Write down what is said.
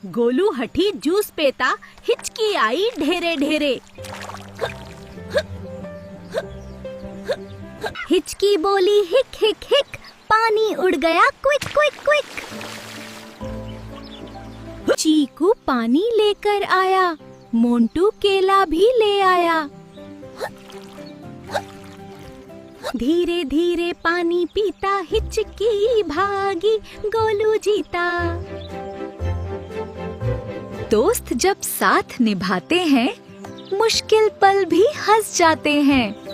गोलू हठी जूस पेता, हिचकी आई ढेरे ढेरे। हिचकी बोली हिक हिक हिक, पानी उड़ गया क्विक क्विक क्विक। चीकू पानी लेकर आया, मोंटू केला भी ले आया। धीरे धीरे पानी पीता, हिचकी भागी, गोलू जीता। दोस्त जब साथ निभाते हैं, मुश्किल पल भी हंस जाते हैं।